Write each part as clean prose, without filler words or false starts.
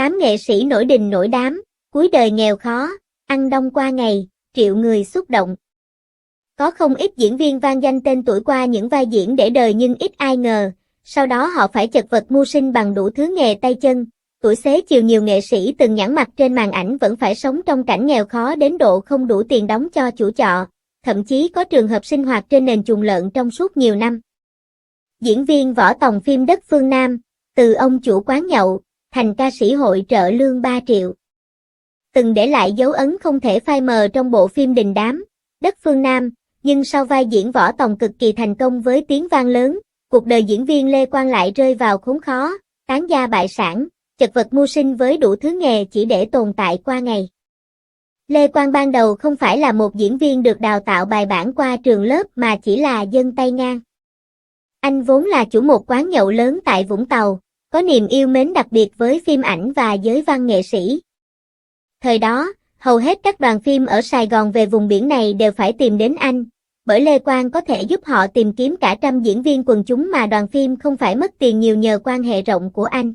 8 nghệ sĩ nổi đình nổi đám, cuối đời nghèo khó, ăn đông qua ngày, triệu người xúc động. Có không ít diễn viên vang danh tên tuổi qua những vai diễn để đời nhưng ít ai ngờ, sau đó họ phải chật vật mưu sinh bằng đủ thứ nghề tay chân. Tuổi xế chiều nhiều nghệ sĩ từng nhẵn mặt trên màn ảnh vẫn phải sống trong cảnh nghèo khó đến độ không đủ tiền đóng cho chủ trọ, thậm chí có trường hợp sinh hoạt trên nền chuồng lợn trong suốt nhiều năm. Diễn viên Võ Tòng phim Đất Phương Nam, từ ông chủ quán nhậu, thành ca sĩ hội trợ lương 3 triệu. Từng để lại dấu ấn không thể phai mờ trong bộ phim đình đám, Đất Phương Nam, nhưng sau vai diễn Võ Tòng cực kỳ thành công với tiếng vang lớn, cuộc đời diễn viên Lê Quang lại rơi vào khốn khó, tán gia bại sản, chật vật mưu sinh với đủ thứ nghề chỉ để tồn tại qua ngày. Lê Quang ban đầu không phải là một diễn viên được đào tạo bài bản qua trường lớp mà chỉ là dân tay ngang. Anh vốn là chủ một quán nhậu lớn tại Vũng Tàu, có niềm yêu mến đặc biệt với phim ảnh và giới văn nghệ sĩ. Thời đó, hầu hết các đoàn phim ở Sài Gòn về vùng biển này đều phải tìm đến anh, bởi Lê Quang có thể giúp họ tìm kiếm cả trăm diễn viên quần chúng mà đoàn phim không phải mất tiền nhiều nhờ quan hệ rộng của anh.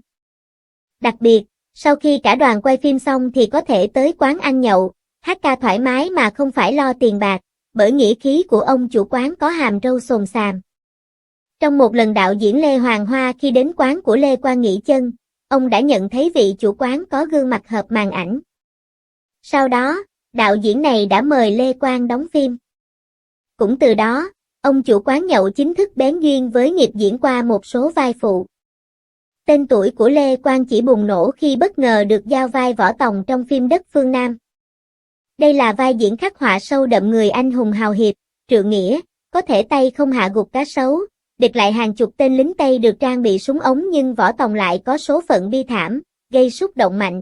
Đặc biệt, sau khi cả đoàn quay phim xong thì có thể tới quán ăn nhậu, hát ca thoải mái mà không phải lo tiền bạc, bởi nghĩa khí của ông chủ quán có hàm râu xồm xàm. Trong một lần đạo diễn Lê Hoàng Hoa khi đến quán của Lê Quang nghỉ chân, ông đã nhận thấy vị chủ quán có gương mặt hợp màn ảnh. Sau đó, đạo diễn này đã mời Lê Quang đóng phim. Cũng từ đó, ông chủ quán nhậu chính thức bén duyên với nghiệp diễn qua một số vai phụ. Tên tuổi của Lê Quang chỉ bùng nổ khi bất ngờ được giao vai Võ Tòng trong phim Đất Phương Nam. Đây là vai diễn khắc họa sâu đậm người anh hùng hào hiệp, trượng nghĩa, có thể tay không hạ gục cá sấu, địch lại hàng chục tên lính Tây được trang bị súng ống nhưng Võ Tòng lại có số phận bi thảm, gây xúc động mạnh.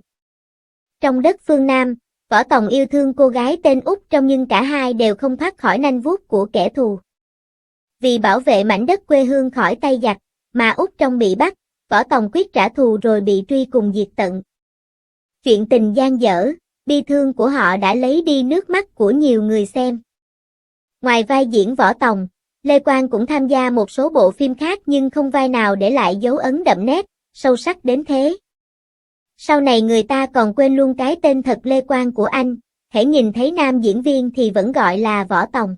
Trong Đất Phương Nam, Võ Tòng yêu thương cô gái tên Út trong nhưng cả hai đều không thoát khỏi nanh vuốt của kẻ thù. Vì bảo vệ mảnh đất quê hương khỏi tay giặc, mà Út trong bị bắt, Võ Tòng quyết trả thù rồi bị truy cùng diệt tận. Chuyện tình dang dở, bi thương của họ đã lấy đi nước mắt của nhiều người xem. Ngoài vai diễn Võ Tòng, Lê Quang cũng tham gia một số bộ phim khác nhưng không vai nào để lại dấu ấn đậm nét, sâu sắc đến thế. Sau này người ta còn quên luôn cái tên thật Lê Quang của anh, hễ nhìn thấy nam diễn viên thì vẫn gọi là Võ Tòng.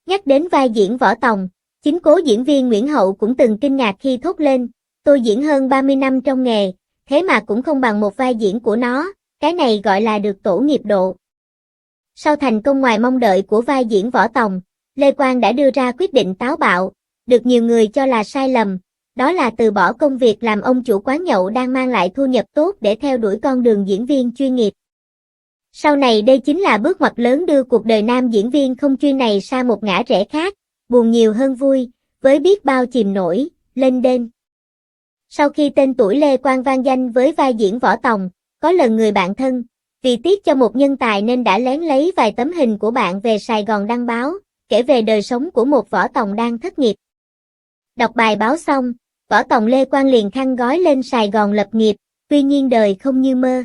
Nhắc đến vai diễn Võ Tòng, chính cố diễn viên Nguyễn Hậu cũng từng kinh ngạc khi thốt lên, tôi diễn hơn 30 năm trong nghề, thế mà cũng không bằng một vai diễn của nó, cái này gọi là được tổ nghiệp độ. Sau thành công ngoài mong đợi của vai diễn Võ Tòng, Lê Quang đã đưa ra quyết định táo bạo, được nhiều người cho là sai lầm, đó là từ bỏ công việc làm ông chủ quán nhậu đang mang lại thu nhập tốt để theo đuổi con đường diễn viên chuyên nghiệp. Sau này đây chính là bước ngoặt lớn đưa cuộc đời nam diễn viên không chuyên này sang một ngã rẽ khác, buồn nhiều hơn vui, với biết bao chìm nổi, lên đên. Sau khi tên tuổi Lê Quang vang danh với vai diễn Võ Tòng, có lần người bạn thân, vì tiếc cho một nhân tài nên đã lén lấy vài tấm hình của bạn về Sài Gòn đăng báo, kể về đời sống của một Võ Tòng đang thất nghiệp. Đọc bài báo xong, Võ Tòng Lê Quang liền khăn gói lên Sài Gòn lập nghiệp, tuy nhiên đời không như mơ.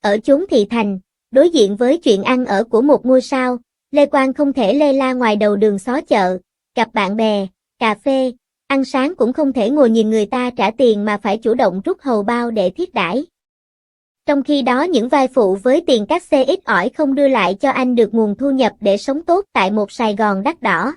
Ở chốn thị thành, đối diện với chuyện ăn ở của một ngôi sao, Lê Quang không thể lê la ngoài đầu đường xó chợ, gặp bạn bè, cà phê, ăn sáng cũng không thể ngồi nhìn người ta trả tiền mà phải chủ động rút hầu bao để thiết đãi. Trong khi đó những vai phụ với tiền cát xê ít ỏi không đưa lại cho anh được nguồn thu nhập để sống tốt tại một Sài Gòn đắt đỏ.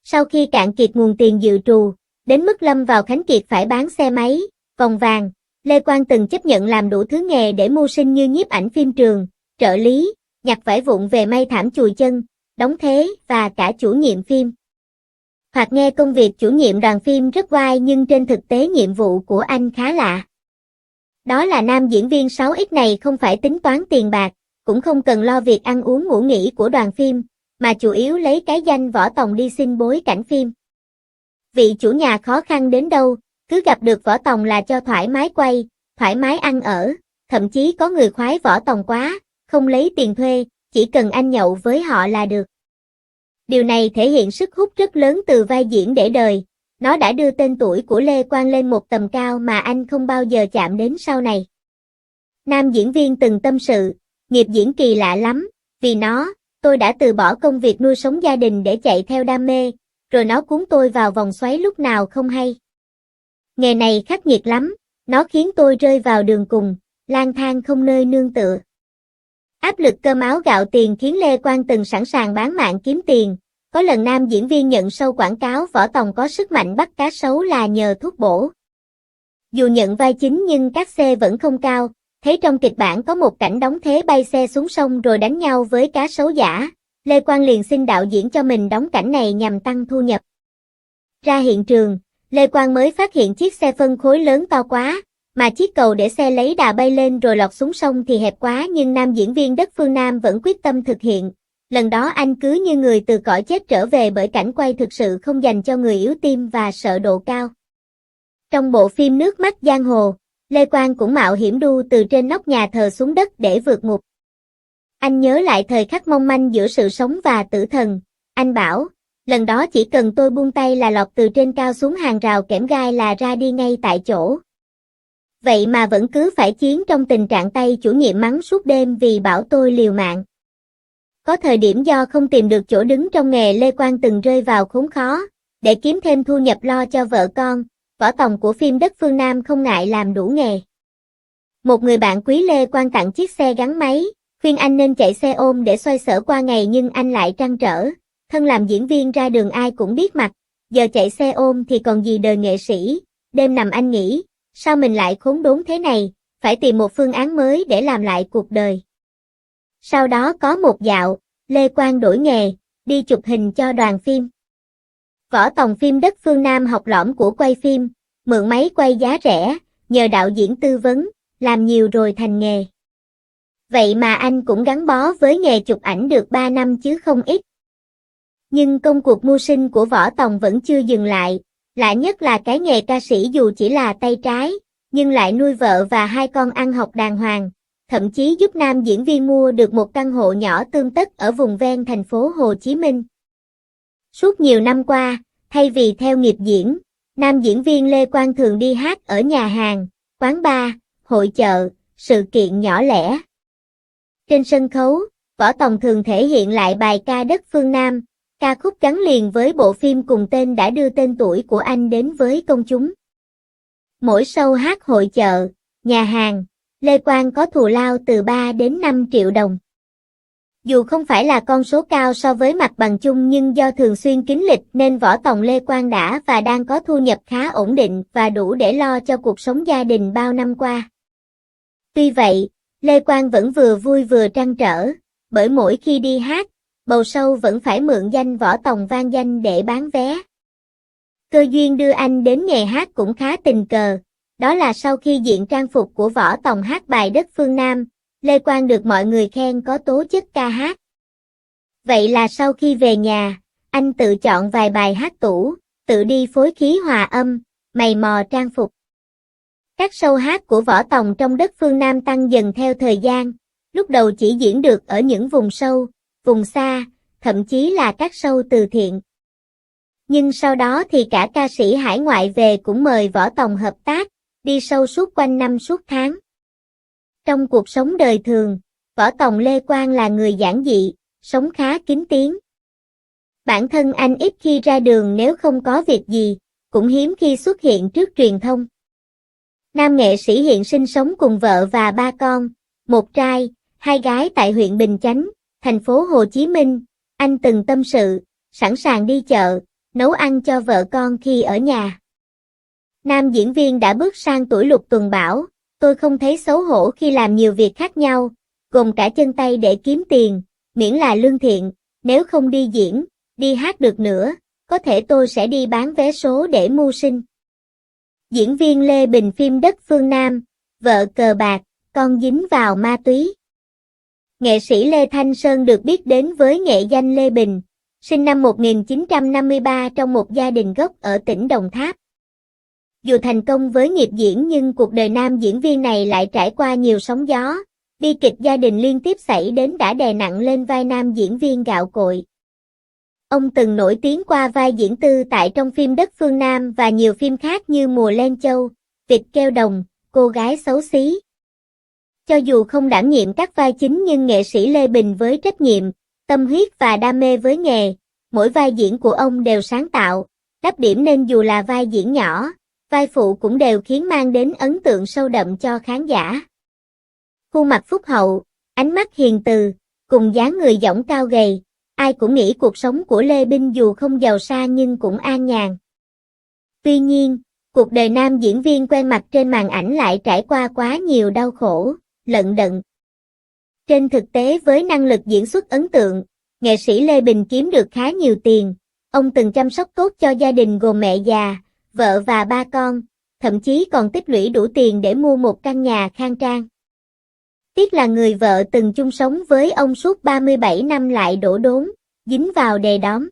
Sau khi cạn kiệt nguồn tiền dự trù, đến mức lâm vào khánh kiệt phải bán xe máy, vòng vàng, Lê Quang từng chấp nhận làm đủ thứ nghề để mưu sinh như nhiếp ảnh phim trường, trợ lý, nhặt vải vụn về may thảm chùi chân, đóng thế và cả chủ nhiệm phim. Hoặc nghe công việc chủ nhiệm đoàn phim rất oai nhưng trên thực tế nhiệm vụ của anh khá lạ. Đó là nam diễn viên 6X này không phải tính toán tiền bạc, cũng không cần lo việc ăn uống ngủ nghỉ của đoàn phim, mà chủ yếu lấy cái danh Võ Tòng đi xin bối cảnh phim. Vị chủ nhà khó khăn đến đâu, cứ gặp được Võ Tòng là cho thoải mái quay, thoải mái ăn ở, thậm chí có người khoái Võ Tòng quá, không lấy tiền thuê, chỉ cần anh nhậu với họ là được. Điều này thể hiện sức hút rất lớn từ vai diễn để đời, nó đã đưa tên tuổi của Lê Quang lên một tầm cao mà anh không bao giờ chạm đến sau này. Nam diễn viên từng tâm sự, nghiệp diễn kỳ lạ lắm, vì nó, tôi đã từ bỏ công việc nuôi sống gia đình để chạy theo đam mê, rồi nó cuốn tôi vào vòng xoáy lúc nào không hay. Nghề này khắc nghiệt lắm, Nó khiến tôi rơi vào đường cùng, lang thang không nơi nương tựa. Áp lực cơm áo gạo tiền khiến Lê Quang từng sẵn sàng bán mạng kiếm tiền. Có lần nam diễn viên nhận show quảng cáo Võ Tòng có sức mạnh bắt cá sấu là nhờ thuốc bổ. Dù nhận vai chính nhưng các xe vẫn không cao, thấy trong kịch bản có một cảnh đóng thế bay xe xuống sông rồi đánh nhau với cá sấu giả, Lê Quang liền xin đạo diễn cho mình đóng cảnh này nhằm tăng thu nhập. Ra hiện trường, Lê Quang mới phát hiện chiếc xe phân khối lớn to quá, mà chiếc cầu để xe lấy đà bay lên rồi lọt xuống sông thì hẹp quá, nhưng nam diễn viên đất phương Nam vẫn quyết tâm thực hiện. Lần đó anh cứ như người từ cõi chết trở về bởi cảnh quay thực sự không dành cho người yếu tim và sợ độ cao. Trong bộ phim Nước mắt giang hồ, Lê Quang cũng mạo hiểm đu từ trên nóc nhà thờ xuống đất để vượt ngục. Anh nhớ lại thời khắc mong manh giữa sự sống và tử thần, anh bảo, lần đó chỉ cần tôi buông tay là lọt từ trên cao xuống hàng rào kẽm gai là ra đi ngay tại chỗ. Vậy mà vẫn cứ phải chiến trong tình trạng tay chủ nhiệm mắng suốt đêm vì bảo tôi liều mạng. Có thời điểm do không tìm được chỗ đứng trong nghề, Lê Quang từng rơi vào khốn khó, để kiếm thêm thu nhập lo cho vợ con, Võ Tòng của phim Đất Phương Nam không ngại làm đủ nghề. Một người bạn quý Lê Quang tặng chiếc xe gắn máy, khuyên anh nên chạy xe ôm để xoay sở qua ngày, nhưng anh lại trăn trở, thân làm diễn viên ra đường ai cũng biết mặt, giờ chạy xe ôm thì còn gì đời nghệ sĩ. Đêm nằm anh nghĩ, sao mình lại khốn đốn thế này, phải tìm một phương án mới để làm lại cuộc đời. Sau đó có một dạo, Lê Quang đổi nghề, đi chụp hình cho đoàn phim. Võ Tòng phim Đất Phương Nam học lõm của quay phim, mượn máy quay giá rẻ, nhờ đạo diễn tư vấn, làm nhiều rồi thành nghề. Vậy mà anh cũng gắn bó với nghề chụp ảnh được 3 năm chứ không ít. Nhưng công cuộc mưu sinh của Võ Tòng vẫn chưa dừng lại, lạ nhất là cái nghề ca sĩ dù chỉ là tay trái, nhưng lại nuôi vợ và 2 con ăn học đàng hoàng, thậm chí giúp nam diễn viên mua được một căn hộ nhỏ tươm tất ở vùng ven thành phố Hồ Chí Minh. Suốt nhiều năm qua, thay vì theo nghiệp diễn, nam diễn viên Lê Quang thường đi hát ở nhà hàng, quán bar, hội chợ, sự kiện nhỏ lẻ. Trên sân khấu, Võ Tòng thường thể hiện lại bài ca Đất Phương Nam, ca khúc gắn liền với bộ phim cùng tên đã đưa tên tuổi của anh đến với công chúng. Mỗi show hát hội chợ, nhà hàng, Lê Quang có thù lao từ 3 đến 5 triệu đồng. Dù không phải là con số cao so với mặt bằng chung, nhưng do thường xuyên kín lịch nên Võ Tòng Lê Quang đã và đang có thu nhập khá ổn định và đủ để lo cho cuộc sống gia đình bao năm qua. Tuy vậy, Lê Quang vẫn vừa vui vừa trăn trở, bởi mỗi khi đi hát, bầu sâu vẫn phải mượn danh Võ Tòng vang danh để bán vé. Cơ duyên đưa anh đến nghề hát cũng khá tình cờ, đó là sau khi diện trang phục của Võ Tòng hát bài Đất Phương Nam, Lê Quang được mọi người khen có tố chất ca hát. Vậy là sau khi về nhà, anh tự chọn vài bài hát tủ, tự đi phối khí hòa âm, mày mò trang phục. Các show hát của Võ Tòng trong Đất Phương Nam tăng dần theo thời gian, lúc đầu chỉ diễn được ở những vùng sâu, vùng xa, thậm chí là các show từ thiện. Nhưng sau đó thì cả ca sĩ hải ngoại về cũng mời Võ Tòng hợp tác, đi show suốt quanh năm suốt tháng. Trong cuộc sống đời thường, Võ Tòng Lê Quang là người giản dị, sống khá kín tiếng. Bản thân anh ít khi ra đường nếu không có việc gì, cũng hiếm khi xuất hiện trước truyền thông. Nam nghệ sĩ hiện sinh sống cùng vợ và 3 con, 1 trai, 2 gái tại huyện Bình Chánh, thành phố Hồ Chí Minh. Anh từng tâm sự, sẵn sàng đi chợ, nấu ăn cho vợ con khi ở nhà. Nam diễn viên đã bước sang tuổi lục tuần bảo, tôi không thấy xấu hổ khi làm nhiều việc khác nhau, gồm cả chân tay để kiếm tiền, miễn là lương thiện, nếu không đi diễn, đi hát được nữa, có thể tôi sẽ đi bán vé số để mưu sinh. Diễn viên Lê Bình phim Đất Phương Nam, vợ cờ bạc, con dính vào ma túy. Nghệ sĩ Lê Thanh Sơn được biết đến với nghệ danh Lê Bình, sinh năm 1953 trong một gia đình gốc ở tỉnh Đồng Tháp. Dù thành công với nghiệp diễn nhưng cuộc đời nam diễn viên này lại trải qua nhiều sóng gió, bi kịch gia đình liên tiếp xảy đến đã đè nặng lên vai nam diễn viên gạo cội. Ông từng nổi tiếng qua vai diễn tư tại trong phim Đất Phương Nam và nhiều phim khác như Mùa Len Châu, Vịt Keo Đồng, Cô Gái Xấu Xí. Cho dù không đảm nhiệm các vai chính nhưng nghệ sĩ Lê Bình với trách nhiệm, tâm huyết và đam mê với nghề, mỗi vai diễn của ông đều sáng tạo, đắp điểm nên dù là vai diễn nhỏ, vai phụ cũng đều khiến mang đến ấn tượng sâu đậm cho khán giả. Khuôn mặt phúc hậu, ánh mắt hiền từ, cùng dáng người dõng cao gầy, ai cũng nghĩ cuộc sống của Lê Binh dù không giàu sang nhưng cũng an nhàn. Tuy nhiên, cuộc đời nam diễn viên quen mặt trên màn ảnh lại trải qua quá nhiều đau khổ, lận đận. Trên thực tế với năng lực diễn xuất ấn tượng, nghệ sĩ Lê Bình kiếm được khá nhiều tiền. Ông từng chăm sóc tốt cho gia đình gồm mẹ già, vợ và 3 con, thậm chí còn tích lũy đủ tiền để mua một căn nhà khang trang. Tiếc là người vợ từng chung sống với ông suốt 37 năm lại đổ đốn, dính vào đề đóm.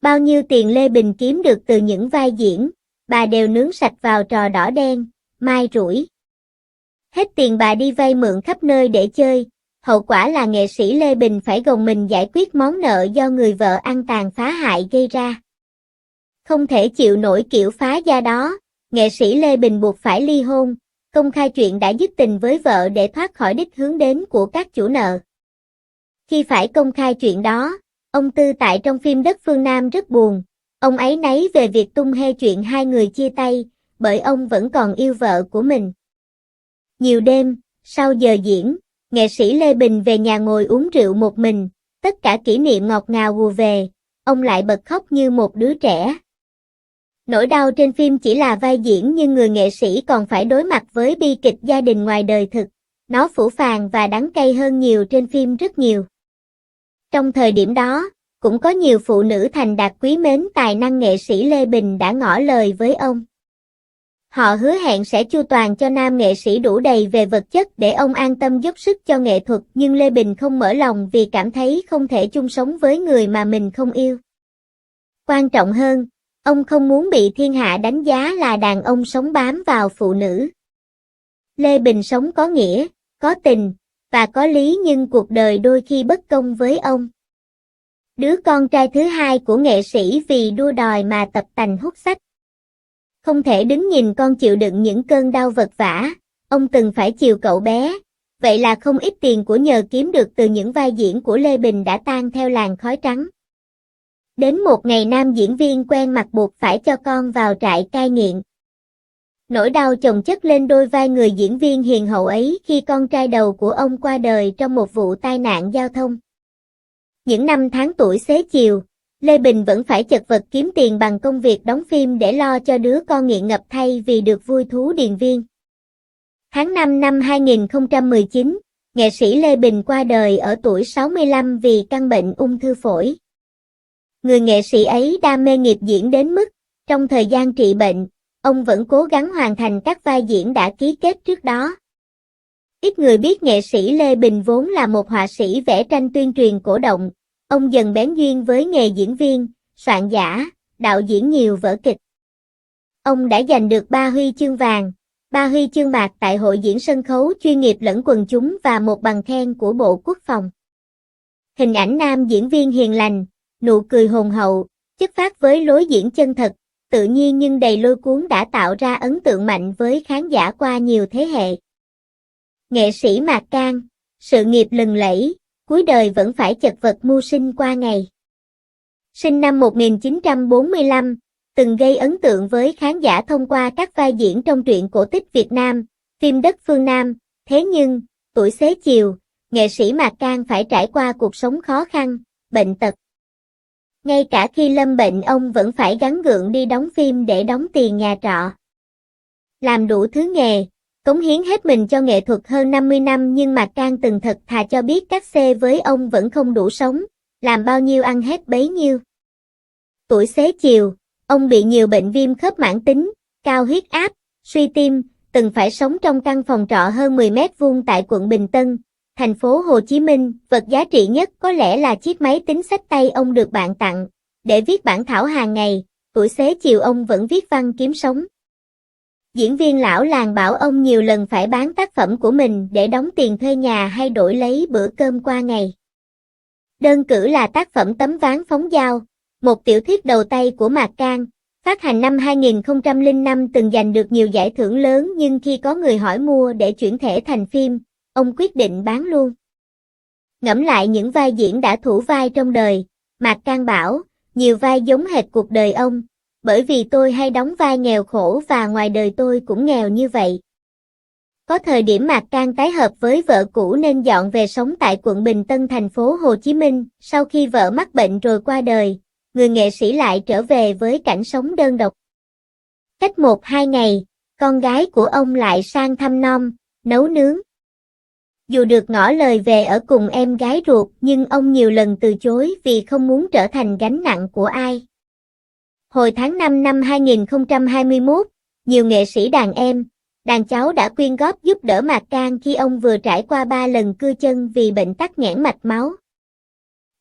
Bao nhiêu tiền Lê Bình kiếm được từ những vai diễn, bà đều nướng sạch vào trò đỏ đen, mai rủi. Hết tiền bà đi vay mượn khắp nơi để chơi, hậu quả là nghệ sĩ Lê Bình phải gồng mình giải quyết món nợ do người vợ ăn tàn phá hại gây ra. Không thể chịu nổi kiểu phá gia đó, nghệ sĩ Lê Bình buộc phải ly hôn, công khai chuyện đã dứt tình với vợ để thoát khỏi đích hướng đến của các chủ nợ. Khi phải công khai chuyện đó, ông Tư Tại trong phim Đất Phương Nam rất buồn, ông áy náy về việc tung hê chuyện hai người chia tay, bởi ông vẫn còn yêu vợ của mình. Nhiều đêm, sau giờ diễn, nghệ sĩ Lê Bình về nhà ngồi uống rượu một mình, tất cả kỷ niệm ngọt ngào ùa về, ông lại bật khóc như một đứa trẻ. Nỗi đau trên phim chỉ là vai diễn nhưng người nghệ sĩ còn phải đối mặt với bi kịch gia đình ngoài đời thực, nó phũ phàng và đắng cay hơn nhiều trên phim rất nhiều. Trong thời điểm đó, cũng có nhiều phụ nữ thành đạt quý mến tài năng nghệ sĩ Lê Bình đã ngỏ lời với ông. Họ hứa hẹn sẽ chu toàn cho nam nghệ sĩ đủ đầy về vật chất để ông an tâm dốc sức cho nghệ thuật, nhưng Lê Bình không mở lòng vì cảm thấy không thể chung sống với người mà mình không yêu. Quan trọng hơn, ông không muốn bị thiên hạ đánh giá là đàn ông sống bám vào phụ nữ. Lê Bình sống có nghĩa, có tình, và có lý nhưng cuộc đời đôi khi bất công với ông. Đứa con trai thứ hai của nghệ sĩ vì đua đòi mà tập tành hút sách. Không thể đứng nhìn con chịu đựng những cơn đau vật vã, ông từng phải chiều cậu bé, vậy là không ít tiền của nhờ kiếm được từ những vai diễn của Lê Bình đã tan theo làn khói trắng. Đến một ngày nam diễn viên quen mặt buộc phải cho con vào trại cai nghiện. Nỗi đau chồng chất lên đôi vai người diễn viên hiền hậu ấy khi con trai đầu của ông qua đời trong một vụ tai nạn giao thông. Những năm tháng tuổi xế chiều, Lê Bình vẫn phải chật vật kiếm tiền bằng công việc đóng phim để lo cho đứa con nghiện ngập thay vì được vui thú điền viên. Tháng 5 năm 2019, nghệ sĩ Lê Bình qua đời ở tuổi 65 vì căn bệnh ung thư phổi. Người nghệ sĩ ấy đam mê nghiệp diễn đến mức, trong thời gian trị bệnh, ông vẫn cố gắng hoàn thành các vai diễn đã ký kết trước đó. Ít người biết nghệ sĩ Lê Bình vốn là một họa sĩ vẽ tranh tuyên truyền cổ động, ông dần bén duyên với nghề diễn viên, soạn giả, đạo diễn nhiều vở kịch. Ông đã giành được 3 huy chương vàng, 3 huy chương bạc tại hội diễn sân khấu chuyên nghiệp lẫn quần chúng và một bằng khen của Bộ Quốc phòng. Hình ảnh nam diễn viên hiền lành, nụ cười hồn hậu, chất phác với lối diễn chân thật, tự nhiên nhưng đầy lôi cuốn đã tạo ra ấn tượng mạnh với khán giả qua nhiều thế hệ. Nghệ sĩ Mạc Cang, sự nghiệp lừng lẫy, cuối đời vẫn phải chật vật mưu sinh qua ngày. Sinh năm 1945, từng gây ấn tượng với khán giả thông qua các vai diễn trong truyện cổ tích Việt Nam, phim Đất Phương Nam, thế nhưng, tuổi xế chiều, nghệ sĩ Mạc Cang phải trải qua cuộc sống khó khăn, bệnh tật. Ngay cả khi lâm bệnh ông vẫn phải gắng gượng đi đóng phim để đóng tiền nhà trọ. Làm đủ thứ nghề, cống hiến hết mình cho nghệ thuật hơn 50 năm nhưng Mạc Cang từng thật thà cho biết các xe với ông vẫn không đủ sống, làm bao nhiêu ăn hết bấy nhiêu. Tuổi xế chiều, ông bị nhiều bệnh viêm khớp mãn tính, cao huyết áp, suy tim, từng phải sống trong căn phòng trọ hơn 10 mét vuông tại quận Bình Tân, thành phố Hồ Chí Minh. Vật giá trị nhất có lẽ là chiếc máy tính xách tay ông được bạn tặng, để viết bản thảo hàng ngày, tuổi xế chiều ông vẫn viết văn kiếm sống. Diễn viên lão làng bảo ông nhiều lần phải bán tác phẩm của mình để đóng tiền thuê nhà hay đổi lấy bữa cơm qua ngày. Đơn cử là tác phẩm Tấm Ván Phóng Dao, một tiểu thuyết đầu tay của Mạc Cang, phát hành năm 2005 từng giành được nhiều giải thưởng lớn nhưng khi có người hỏi mua để chuyển thể thành phim, ông quyết định bán luôn. Ngẫm lại những vai diễn đã thủ vai trong đời, Mạc Cang bảo, nhiều vai giống hệt cuộc đời ông, bởi vì tôi hay đóng vai nghèo khổ và ngoài đời tôi cũng nghèo như vậy. Có thời điểm Mạc Cang tái hợp với vợ cũ nên dọn về sống tại quận Bình Tân thành phố Hồ Chí Minh. Sau khi vợ mắc bệnh rồi qua đời, người nghệ sĩ lại trở về với cảnh sống đơn độc. Cách 1-2 ngày, con gái của ông lại sang thăm nom, nấu nướng. Dù được ngỏ lời về ở cùng em gái ruột nhưng ông nhiều lần từ chối vì không muốn trở thành gánh nặng của ai. Hồi tháng 5 năm 2021, nhiều nghệ sĩ đàn em, đàn cháu đã quyên góp giúp đỡ Mạc Cang khi ông vừa trải qua 3 lần cưa chân vì bệnh tắc nghẽn mạch máu.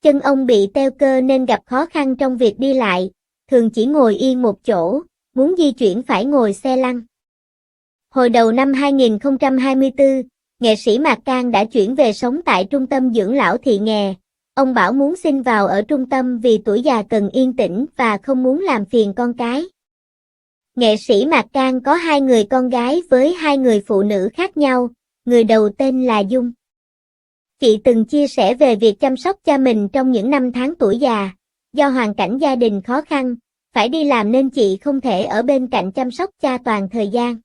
Chân ông bị teo cơ nên gặp khó khăn trong việc đi lại, thường chỉ ngồi yên một chỗ, muốn di chuyển phải ngồi xe lăn. Hồi đầu năm 2024, nghệ sĩ Mạc Cang đã chuyển về sống tại trung tâm dưỡng lão Thị Nghè. Ông bảo muốn xin vào ở trung tâm vì tuổi già cần yên tĩnh và không muốn làm phiền con cái. Nghệ sĩ Mạc Cang có 2 người con gái với 2 người phụ nữ khác nhau, người đầu tên là Dung. Chị từng chia sẻ về việc chăm sóc cha mình trong những năm tháng tuổi già. Do hoàn cảnh gia đình khó khăn, phải đi làm nên chị không thể ở bên cạnh chăm sóc cha toàn thời gian.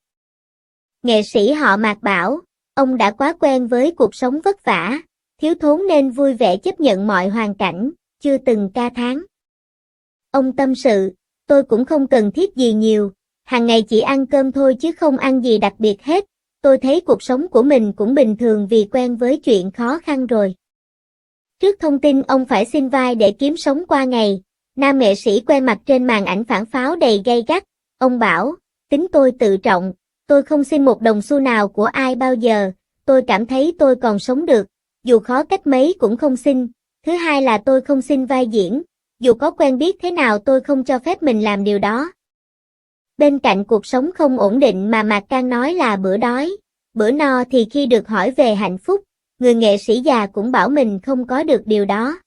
Nghệ sĩ họ Mạc bảo, ông đã quá quen với cuộc sống vất vả, thiếu thốn nên vui vẻ chấp nhận mọi hoàn cảnh, chưa từng ca thán. Ông tâm sự, tôi cũng không cần thiết gì nhiều, hàng ngày chỉ ăn cơm thôi chứ không ăn gì đặc biệt hết, tôi thấy cuộc sống của mình cũng bình thường vì quen với chuyện khó khăn rồi. Trước thông tin ông phải xin vai để kiếm sống qua ngày, nam nghệ sĩ quen mặt trên màn ảnh phản pháo đầy gay gắt, ông bảo, tính tôi tự trọng, tôi không xin một đồng xu nào của ai bao giờ, tôi cảm thấy tôi còn sống được, dù khó cách mấy cũng không xin, thứ hai là tôi không xin vai diễn, dù có quen biết thế nào tôi không cho phép mình làm điều đó. Bên cạnh cuộc sống không ổn định mà Mạc Cang nói là bữa đói, bữa no thì khi được hỏi về hạnh phúc, người nghệ sĩ già cũng bảo mình không có được điều đó.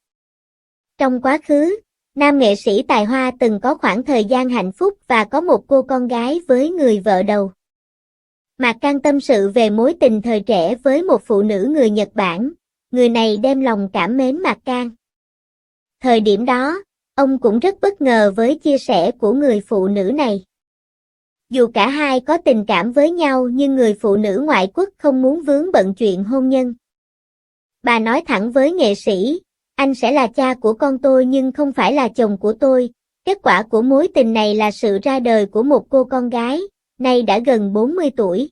Trong quá khứ, nam nghệ sĩ tài hoa từng có khoảng thời gian hạnh phúc và có một cô con gái với người vợ đầu. Mạc Cang tâm sự về mối tình thời trẻ với một phụ nữ người Nhật Bản, người này đem lòng cảm mến Mạc Cang. Thời điểm đó, ông cũng rất bất ngờ với chia sẻ của người phụ nữ này. Dù cả hai có tình cảm với nhau nhưng người phụ nữ ngoại quốc không muốn vướng bận chuyện hôn nhân. Bà nói thẳng với nghệ sĩ, anh sẽ là cha của con tôi nhưng không phải là chồng của tôi. Kết quả của mối tình này là sự ra đời của một cô con gái, nay đã gần 40 tuổi.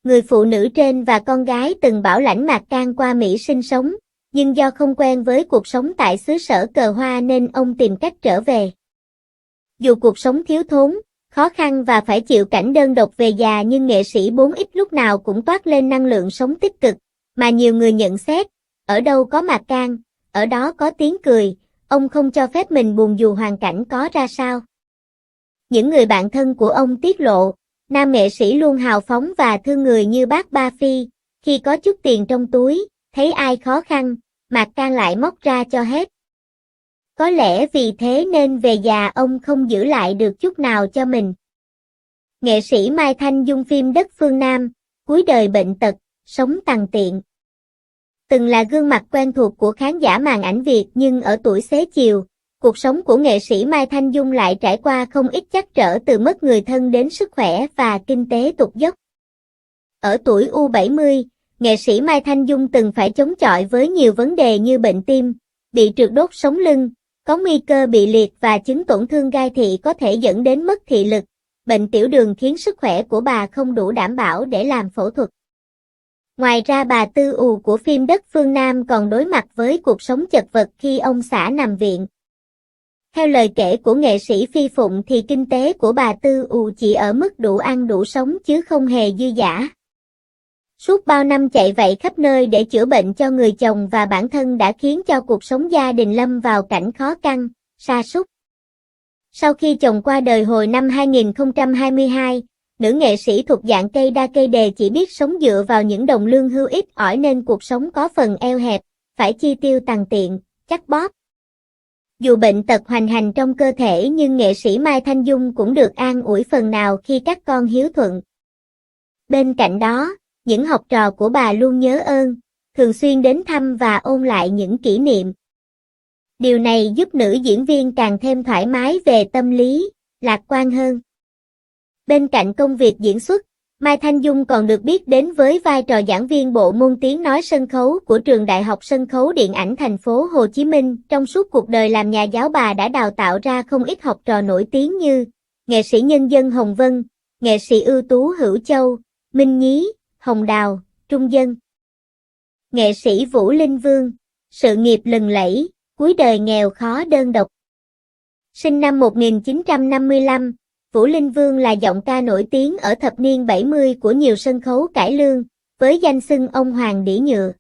Người phụ nữ trên và con gái từng bảo lãnh Mạc Cang qua Mỹ sinh sống, nhưng do không quen với cuộc sống tại xứ sở cờ hoa nên ông tìm cách trở về. Dù cuộc sống thiếu thốn, khó khăn và phải chịu cảnh đơn độc về già nhưng nghệ sĩ 4X lúc nào cũng toát lên năng lượng sống tích cực, mà nhiều người nhận xét, ở đâu có Mạc Cang, ở đó có tiếng cười, ông không cho phép mình buồn dù hoàn cảnh có ra sao. Những người bạn thân của ông tiết lộ, nam nghệ sĩ luôn hào phóng và thương người như bác Ba Phi, khi có chút tiền trong túi, thấy ai khó khăn, Mạc Cang lại móc ra cho hết. Có lẽ vì thế nên về già ông không giữ lại được chút nào cho mình. Nghệ sĩ Mai Thanh Dung phim Đất Phương Nam, cuối đời bệnh tật, sống tằn tiện. Từng là gương mặt quen thuộc của khán giả màn ảnh Việt nhưng ở tuổi xế chiều, cuộc sống của nghệ sĩ Mai Thanh Dung lại trải qua không ít trắc trở từ mất người thân đến sức khỏe và kinh tế tụt dốc. Ở tuổi U70, nghệ sĩ Mai Thanh Dung từng phải chống chọi với nhiều vấn đề như bệnh tim, bị trượt đốt sống lưng, có nguy cơ bị liệt và chứng tổn thương gai thị có thể dẫn đến mất thị lực. Bệnh tiểu đường khiến sức khỏe của bà không đủ đảm bảo để làm phẫu thuật. Ngoài ra bà Tư Ù của phim Đất Phương Nam còn đối mặt với cuộc sống chật vật khi ông xã nằm viện. Theo lời kể của nghệ sĩ Phi Phụng thì kinh tế của bà Tư Ù chỉ ở mức đủ ăn đủ sống chứ không hề dư dả. Suốt bao năm chạy vạy khắp nơi để chữa bệnh cho người chồng và bản thân đã khiến cho cuộc sống gia đình lâm vào cảnh khó khăn, sa sút. Sau khi chồng qua đời hồi năm 2022, nữ nghệ sĩ thuộc dạng cây đa cây đề chỉ biết sống dựa vào những đồng lương hưu ít ỏi nên cuộc sống có phần eo hẹp, phải chi tiêu tằn tiện, chắt bóp. Dù bệnh tật hoành hành trong cơ thể nhưng nghệ sĩ Mai Thanh Dung cũng được an ủi phần nào khi các con hiếu thuận. Bên cạnh đó, những học trò của bà luôn nhớ ơn, thường xuyên đến thăm và ôn lại những kỷ niệm. Điều này giúp nữ diễn viên càng thêm thoải mái về tâm lý, lạc quan hơn. Bên cạnh công việc diễn xuất, Mai Thanh Dung còn được biết đến với vai trò giảng viên bộ môn tiếng nói sân khấu của Trường Đại học Sân khấu Điện ảnh Thành phố Hồ Chí Minh. Trong suốt cuộc đời làm nhà giáo, bà đã đào tạo ra không ít học trò nổi tiếng như nghệ sĩ nhân dân Hồng Vân, nghệ sĩ ưu tú Hữu Châu, Minh Nhí, Hồng Đào, Trung Dân. Nghệ sĩ Vũ Linh Vương, sự nghiệp lừng lẫy, cuối đời nghèo khó đơn độc. Sinh năm 1955, Vũ Linh Vương là giọng ca nổi tiếng ở thập niên 70 của nhiều sân khấu cải lương, với danh xưng ông Hoàng Đĩa Nhựa.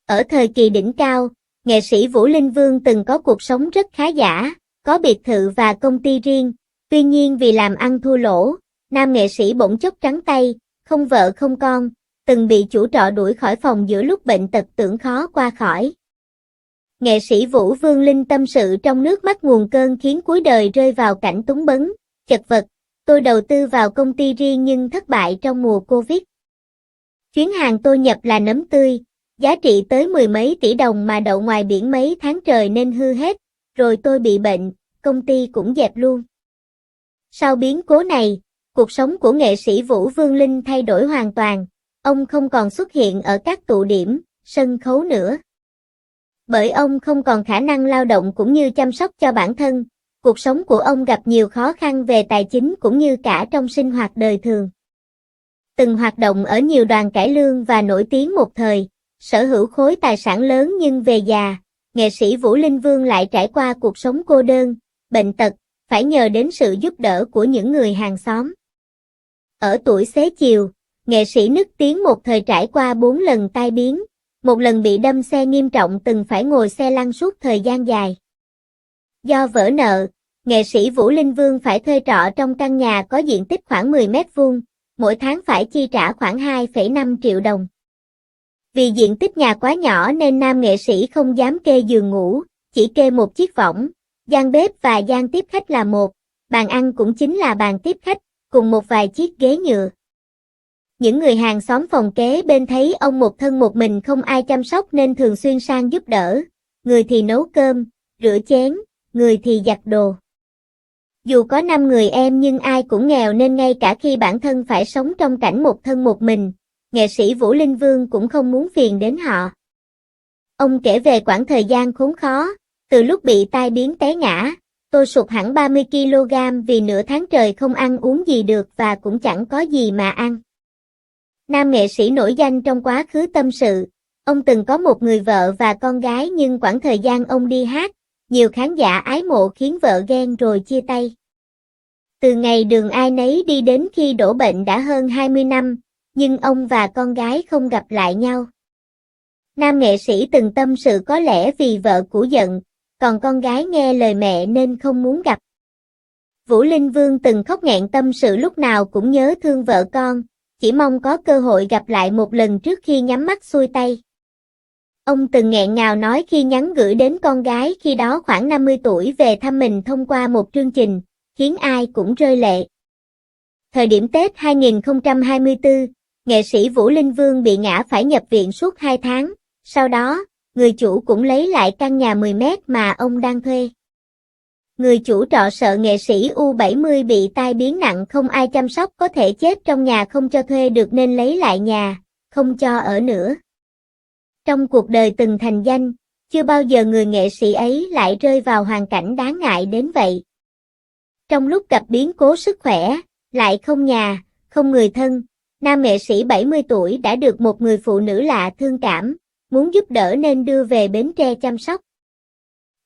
Ở thời kỳ đỉnh cao, nghệ sĩ Vũ Linh Vương từng có cuộc sống rất khá giả, có biệt thự và công ty riêng, tuy nhiên vì làm ăn thua lỗ, nam nghệ sĩ bỗng chốc trắng tay, không vợ không con, từng bị chủ trọ đuổi khỏi phòng giữa lúc bệnh tật tưởng khó qua khỏi. Nghệ sĩ Vũ Vương Linh tâm sự trong nước mắt nguồn cơn khiến cuối đời rơi vào cảnh túng bấn, chật vật. Tôi đầu tư vào công ty riêng nhưng thất bại trong mùa Covid. Chuyến hàng tôi nhập là nấm tươi, giá trị tới 10 mấy tỷ đồng mà đậu ngoài biển mấy tháng trời nên hư hết, rồi tôi bị bệnh, công ty cũng dẹp luôn. Sau biến cố này, cuộc sống của nghệ sĩ Vũ Vương Linh thay đổi hoàn toàn, ông không còn xuất hiện ở các tụ điểm, sân khấu nữa. Bởi ông không còn khả năng lao động cũng như chăm sóc cho bản thân, cuộc sống của ông gặp nhiều khó khăn về tài chính cũng như cả trong sinh hoạt đời thường. Từng hoạt động ở nhiều đoàn cải lương và nổi tiếng một thời, sở hữu khối tài sản lớn nhưng về già, nghệ sĩ Vũ Linh Vương lại trải qua cuộc sống cô đơn, bệnh tật, phải nhờ đến sự giúp đỡ của những người hàng xóm. Ở tuổi xế chiều, nghệ sĩ nức tiếng một thời trải qua 4 lần tai biến, một lần bị đâm xe nghiêm trọng từng phải ngồi xe lăn suốt thời gian dài. Do vỡ nợ, nghệ sĩ Vũ Linh Vương phải thuê trọ trong căn nhà có diện tích khoảng 10 mét vuông, mỗi tháng phải chi trả khoảng 2,5 triệu đồng. Vì diện tích nhà quá nhỏ nên nam nghệ sĩ không dám kê giường ngủ, chỉ kê một chiếc võng, gian bếp và gian tiếp khách là một, bàn ăn cũng chính là bàn tiếp khách, cùng một vài chiếc ghế nhựa. Những người hàng xóm phòng kế bên thấy ông một thân một mình không ai chăm sóc nên thường xuyên sang giúp đỡ, người thì nấu cơm, rửa chén, người thì giặt đồ. Dù có 5 người em nhưng ai cũng nghèo nên ngay cả khi bản thân phải sống trong cảnh một thân một mình, nghệ sĩ Vũ Linh Vương cũng không muốn phiền đến họ. Ông kể về quãng thời gian khốn khó, từ lúc bị tai biến té ngã, tôi sụt hẳn 30 kg vì nửa tháng trời không ăn uống gì được và cũng chẳng có gì mà ăn. Nam nghệ sĩ nổi danh trong quá khứ tâm sự, ông từng có một người vợ và con gái nhưng quãng thời gian ông đi hát, nhiều khán giả ái mộ khiến vợ ghen rồi chia tay. Từ ngày đường ai nấy đi đến khi đổ bệnh đã hơn 20 năm, nhưng ông và con gái không gặp lại nhau. Nam nghệ sĩ từng tâm sự có lẽ vì vợ cũ giận, còn con gái nghe lời mẹ nên không muốn gặp. Vũ Linh Vương từng khóc nghẹn tâm sự lúc nào cũng nhớ thương vợ con, chỉ mong có cơ hội gặp lại một lần trước khi nhắm mắt xuôi tay. Ông từng nghẹn ngào nói khi nhắn gửi đến con gái khi đó khoảng 50 tuổi về thăm mình thông qua một chương trình, khiến ai cũng rơi lệ. Thời điểm Tết 2024, nghệ sĩ Vũ Linh Vương bị ngã phải nhập viện suốt 2 tháng, sau đó, người chủ cũng lấy lại căn nhà 10 mét mà ông đang thuê. Người chủ trọ sợ nghệ sĩ U70 bị tai biến nặng không ai chăm sóc có thể chết trong nhà không cho thuê được nên lấy lại nhà, không cho ở nữa. Trong cuộc đời từng thành danh, chưa bao giờ người nghệ sĩ ấy lại rơi vào hoàn cảnh đáng ngại đến vậy. Trong lúc gặp biến cố sức khỏe, lại không nhà, không người thân, nam nghệ sĩ 70 tuổi đã được một người phụ nữ lạ thương cảm, muốn giúp đỡ nên đưa về Bến Tre chăm sóc.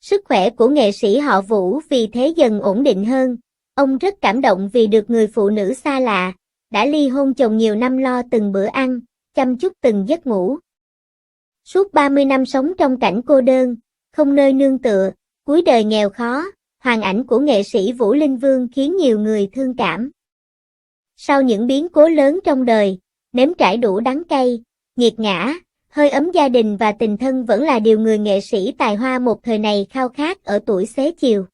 Sức khỏe của nghệ sĩ họ Vũ vì thế dần ổn định hơn, ông rất cảm động vì được người phụ nữ xa lạ, đã ly hôn chồng nhiều năm lo từng bữa ăn, chăm chút từng giấc ngủ. Suốt 30 năm sống trong cảnh cô đơn, không nơi nương tựa, cuối đời nghèo khó, hoàn ảnh của nghệ sĩ Vũ Linh Vương khiến nhiều người thương cảm. Sau những biến cố lớn trong đời, nếm trải đủ đắng cay, nghiệt ngã, hơi ấm gia đình và tình thân vẫn là điều người nghệ sĩ tài hoa một thời này khao khát ở tuổi xế chiều.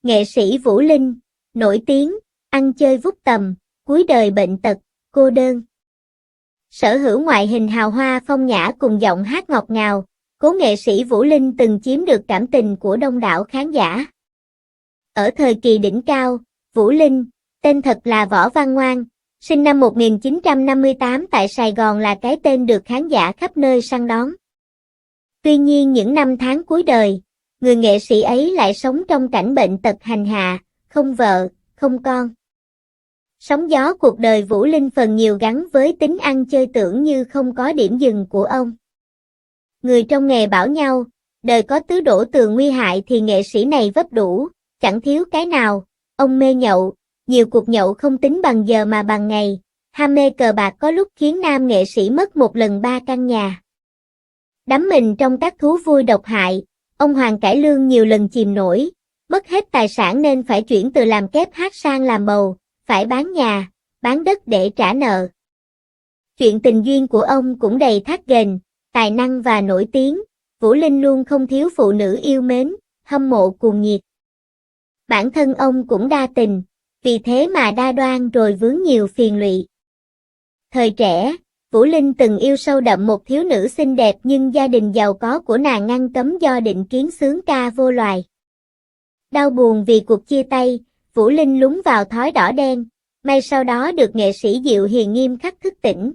Nghệ sĩ Vũ Linh, nổi tiếng, ăn chơi vút tầm, cuối đời bệnh tật, cô đơn. Sở hữu ngoại hình hào hoa phong nhã cùng giọng hát ngọt ngào, cố nghệ sĩ Vũ Linh từng chiếm được cảm tình của đông đảo khán giả. Ở thời kỳ đỉnh cao, Vũ Linh, tên thật là Võ Văn Ngoan, sinh năm 1958 tại Sài Gòn là cái tên được khán giả khắp nơi săn đón. Tuy nhiên những năm tháng cuối đời, người nghệ sĩ ấy lại sống trong cảnh bệnh tật hành hạ, không vợ, không con. Sóng gió cuộc đời Vũ Linh phần nhiều gắn với tính ăn chơi tưởng như không có điểm dừng của ông. Người trong nghề bảo nhau, đời có tứ đổ tường nguy hại thì nghệ sĩ này vấp đủ, chẳng thiếu cái nào. Ông mê nhậu, nhiều cuộc nhậu không tính bằng giờ mà bằng ngày. Ham mê cờ bạc có lúc khiến nam nghệ sĩ mất một lần 3 căn nhà. Đắm mình trong các thú vui độc hại, ông Hoàng Cải Lương nhiều lần chìm nổi, mất hết tài sản nên phải chuyển từ làm kép hát sang làm bầu, phải bán nhà, bán đất để trả nợ. Chuyện tình duyên của ông cũng đầy thác ghềnh, tài năng và nổi tiếng, Vũ Linh luôn không thiếu phụ nữ yêu mến, hâm mộ cuồng nhiệt. Bản thân ông cũng đa tình, vì thế mà đa đoan rồi vướng nhiều phiền lụy. Thời trẻ, Vũ Linh từng yêu sâu đậm một thiếu nữ xinh đẹp nhưng gia đình giàu có của nàng ngăn cấm do định kiến xướng ca vô loài. Đau buồn vì cuộc chia tay, Vũ Linh lún vào thói đỏ đen, may sau đó được nghệ sĩ Diệu Hiền nghiêm khắc thức tỉnh.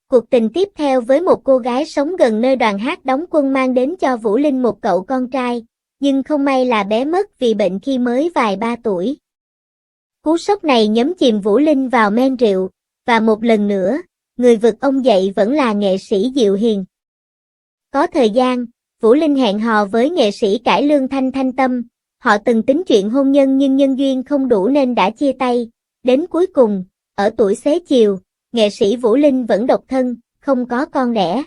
Cuộc tình tiếp theo với một cô gái sống gần nơi đoàn hát đóng quân mang đến cho Vũ Linh một cậu con trai, nhưng không may là bé mất vì bệnh khi mới vài ba tuổi. Cú sốc này nhấn chìm Vũ Linh vào men rượu, và một lần nữa, người vực ông dậy vẫn là nghệ sĩ Diệu Hiền. Có thời gian, Vũ Linh hẹn hò với nghệ sĩ Cải Lương Thanh Tâm, họ từng tính chuyện hôn nhân nhưng nhân duyên không đủ nên đã chia tay. Đến cuối cùng, ở tuổi xế chiều, nghệ sĩ Vũ Linh vẫn độc thân, không có con đẻ.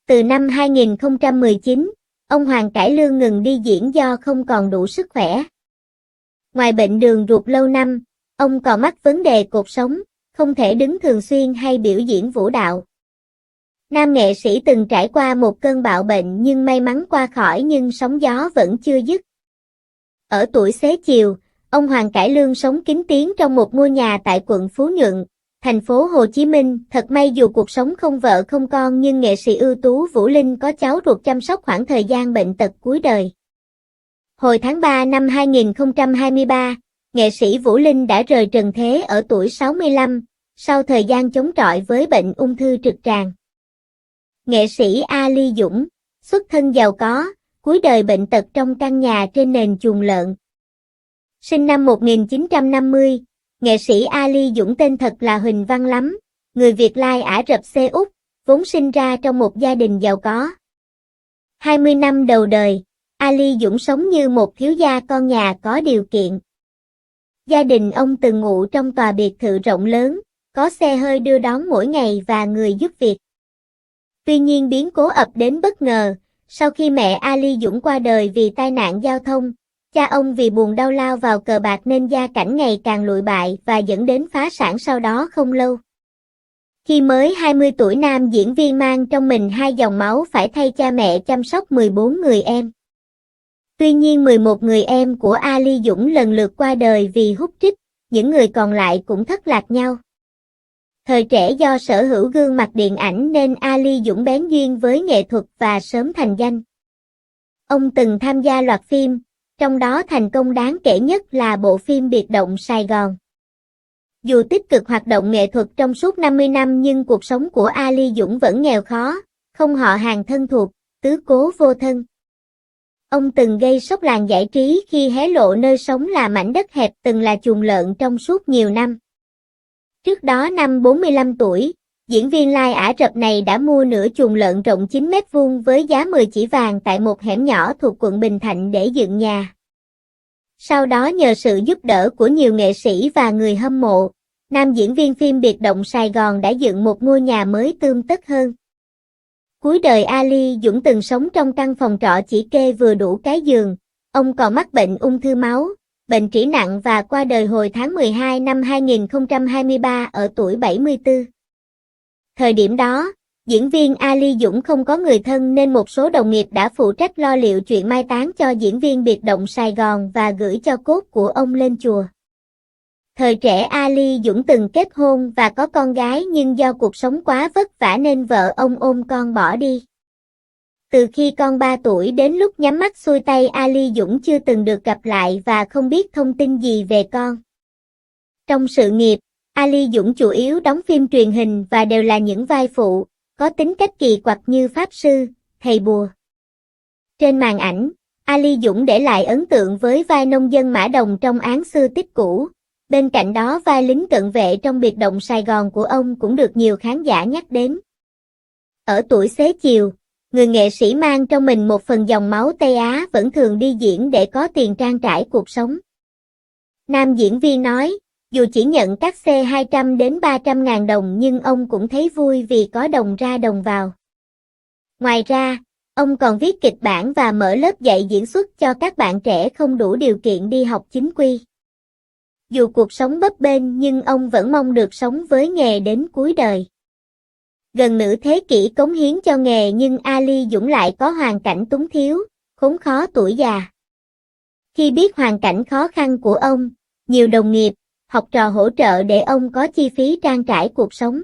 Từ năm 2019, ông Hoàng Cải Lương ngừng đi diễn do không còn đủ sức khỏe. Ngoài bệnh đường ruột lâu năm, ông còn mắc vấn đề cột sống, không thể đứng thường xuyên hay biểu diễn vũ đạo. Nam nghệ sĩ từng trải qua một cơn bạo bệnh nhưng may mắn qua khỏi nhưng sóng gió vẫn chưa dứt. Ở tuổi xế chiều, ông Hoàng Cải Lương sống kín tiếng trong một ngôi nhà tại quận Phú Nhuận, thành phố Hồ Chí Minh. Thật may dù cuộc sống không vợ không con nhưng nghệ sĩ ưu tú Vũ Linh có cháu ruột chăm sóc khoảng thời gian bệnh tật cuối đời. Hồi tháng 3 năm 2023, nghệ sĩ Vũ Linh đã rời trần thế ở tuổi 65, sau thời gian chống chọi với bệnh ung thư trực tràng. Nghệ sĩ Ali Dũng, xuất thân giàu có, cuối đời bệnh tật trong căn nhà trên nền chuồng lợn. Sinh năm 1950, nghệ sĩ Ali Dũng tên thật là Huỳnh Văn Lắm, người Việt Lai Ả Rập Xê Út, vốn sinh ra trong một gia đình giàu có. 20 năm đầu đời, Ali Dũng sống như một thiếu gia con nhà có điều kiện. Gia đình ông từng ngụ trong tòa biệt thự rộng lớn, có xe hơi đưa đón mỗi ngày và người giúp việc. Tuy nhiên biến cố ập đến bất ngờ, sau khi mẹ Ali Dũng qua đời vì tai nạn giao thông, cha ông vì buồn đau lao vào cờ bạc nên gia cảnh ngày càng lụi bại và dẫn đến phá sản sau đó không lâu. Khi mới 20 tuổi nam diễn viên mang trong mình hai dòng máu phải thay cha mẹ chăm sóc 14 người em. Tuy nhiên 11 người em của Ali Dũng lần lượt qua đời vì hút trích, những người còn lại cũng thất lạc nhau. Thời trẻ do sở hữu gương mặt điện ảnh nên Ali Dũng bén duyên với nghệ thuật và sớm thành danh. Ông từng tham gia loạt phim, trong đó thành công đáng kể nhất là bộ phim Biệt động Sài Gòn. Dù tích cực hoạt động nghệ thuật trong suốt 50 năm nhưng cuộc sống của Ali Dũng vẫn nghèo khó, không họ hàng thân thuộc, tứ cố vô thân. Ông từng gây sốc làng giải trí khi hé lộ nơi sống là mảnh đất hẹp từng là chuồng lợn trong suốt nhiều năm. Trước đó năm 45 tuổi, diễn viên Lai Ả Rập này đã mua nửa chuồng lợn rộng 9 mét vuông với giá 10 chỉ vàng tại một hẻm nhỏ thuộc quận Bình Thạnh để dựng nhà. Sau đó nhờ sự giúp đỡ của nhiều nghệ sĩ và người hâm mộ, nam diễn viên phim Biệt động Sài Gòn đã dựng một ngôi nhà mới tươm tất hơn. Cuối đời Ali Dũng từng sống trong căn phòng trọ chỉ kê vừa đủ cái giường, ông còn mắc bệnh ung thư máu, bệnh trĩ nặng và qua đời hồi tháng 12 năm 2023 ở tuổi 74. Thời điểm đó, diễn viên Ali Dũng không có người thân nên một số đồng nghiệp đã phụ trách lo liệu chuyện mai táng cho diễn viên Biệt động Sài Gòn và gửi cho cốt của ông lên chùa. Thời trẻ Ali Dũng từng kết hôn và có con gái nhưng do cuộc sống quá vất vả nên vợ ông ôm con bỏ đi. Từ khi con 3 tuổi đến lúc nhắm mắt xuôi tay, Ali Dũng chưa từng được gặp lại và không biết thông tin gì về con. Trong sự nghiệp, Ali Dũng chủ yếu đóng phim truyền hình và đều là những vai phụ, có tính cách kỳ quặc như pháp sư, thầy bùa. Trên màn ảnh, Ali Dũng để lại ấn tượng với vai nông dân Mã Đồng trong Án xưa tích cũ. Bên cạnh đó, vai lính cận vệ trong Biệt động Sài Gòn của ông cũng được nhiều khán giả nhắc đến. Ở tuổi xế chiều, người nghệ sĩ mang trong mình một phần dòng máu Tây Á vẫn thường đi diễn để có tiền trang trải cuộc sống. Nam diễn viên nói, dù chỉ nhận các xe 200 đến 300 ngàn đồng nhưng ông cũng thấy vui vì có đồng ra đồng vào. Ngoài ra, ông còn viết kịch bản và mở lớp dạy diễn xuất cho các bạn trẻ không đủ điều kiện đi học chính quy. Dù cuộc sống bấp bênh nhưng ông vẫn mong được sống với nghề đến cuối đời. Gần nửa thế kỷ cống hiến cho nghề nhưng Ali Dũng lại có hoàn cảnh túng thiếu, khốn khó tuổi già. Khi biết hoàn cảnh khó khăn của ông, nhiều đồng nghiệp, học trò hỗ trợ để ông có chi phí trang trải cuộc sống.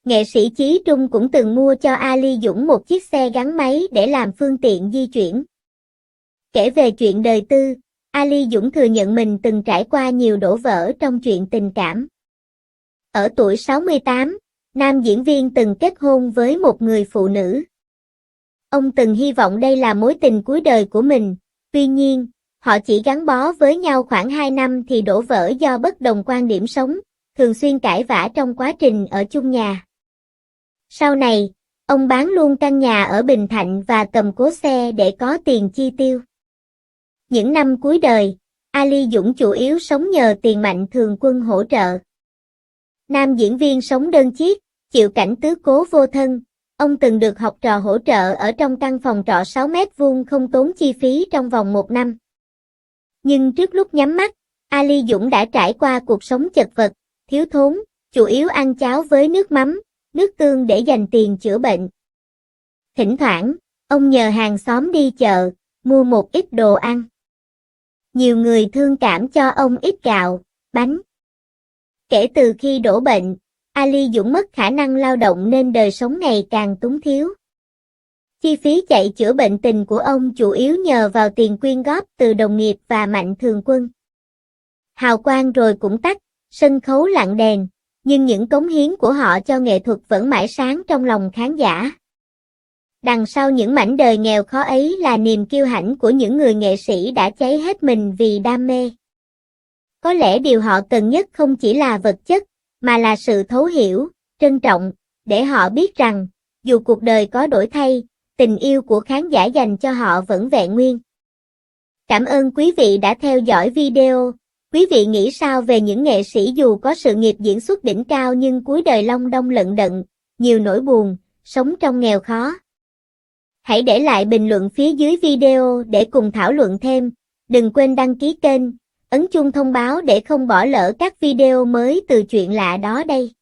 Nghệ sĩ Chí Trung cũng từng mua cho Ali Dũng một chiếc xe gắn máy để làm phương tiện di chuyển. Kể về chuyện đời tư, Ali Dũng thừa nhận mình từng trải qua nhiều đổ vỡ trong chuyện tình cảm. Ở tuổi 68, nam diễn viên từng kết hôn với một người phụ nữ. Ông từng hy vọng đây là mối tình cuối đời của mình, tuy nhiên, họ chỉ gắn bó với nhau khoảng 2 năm thì đổ vỡ do bất đồng quan điểm sống, thường xuyên cãi vã trong quá trình ở chung nhà. Sau này, ông bán luôn căn nhà ở Bình Thạnh và cầm cố xe để có tiền chi tiêu. Những năm cuối đời, Ali Dũng chủ yếu sống nhờ tiền mạnh thường quân hỗ trợ. Nam diễn viên sống đơn chiếc, chịu cảnh tứ cố vô thân, ông từng được học trò hỗ trợ ở trong căn phòng trọ 6 mét vuông không tốn chi phí trong vòng 1 năm. Nhưng trước lúc nhắm mắt, Ali Dũng đã trải qua cuộc sống chật vật, thiếu thốn, chủ yếu ăn cháo với nước mắm, nước tương để dành tiền chữa bệnh. Thỉnh thoảng, ông nhờ hàng xóm đi chợ, mua một ít đồ ăn. Nhiều người thương cảm cho ông ít gạo, bánh. Kể từ khi đổ bệnh, Ali Dũng mất khả năng lao động nên đời sống ngày càng túng thiếu. Chi phí chạy chữa bệnh tình của ông chủ yếu nhờ vào tiền quyên góp từ đồng nghiệp và mạnh thường quân. Hào quang rồi cũng tắt, sân khấu lặng đèn, nhưng những cống hiến của họ cho nghệ thuật vẫn mãi sáng trong lòng khán giả. Đằng sau những mảnh đời nghèo khó ấy là niềm kiêu hãnh của những người nghệ sĩ đã cháy hết mình vì đam mê. Có lẽ điều họ cần nhất không chỉ là vật chất, mà là sự thấu hiểu, trân trọng, để họ biết rằng, dù cuộc đời có đổi thay, tình yêu của khán giả dành cho họ vẫn vẹn nguyên. Cảm ơn quý vị đã theo dõi video. Quý vị nghĩ sao về những nghệ sĩ dù có sự nghiệp diễn xuất đỉnh cao nhưng cuối đời long đong lận đận, nhiều nỗi buồn, sống trong nghèo khó? Hãy để lại bình luận phía dưới video để cùng thảo luận thêm. Đừng quên đăng ký kênh, ấn chuông thông báo để không bỏ lỡ các video mới từ Chuyện Lạ Đó đây.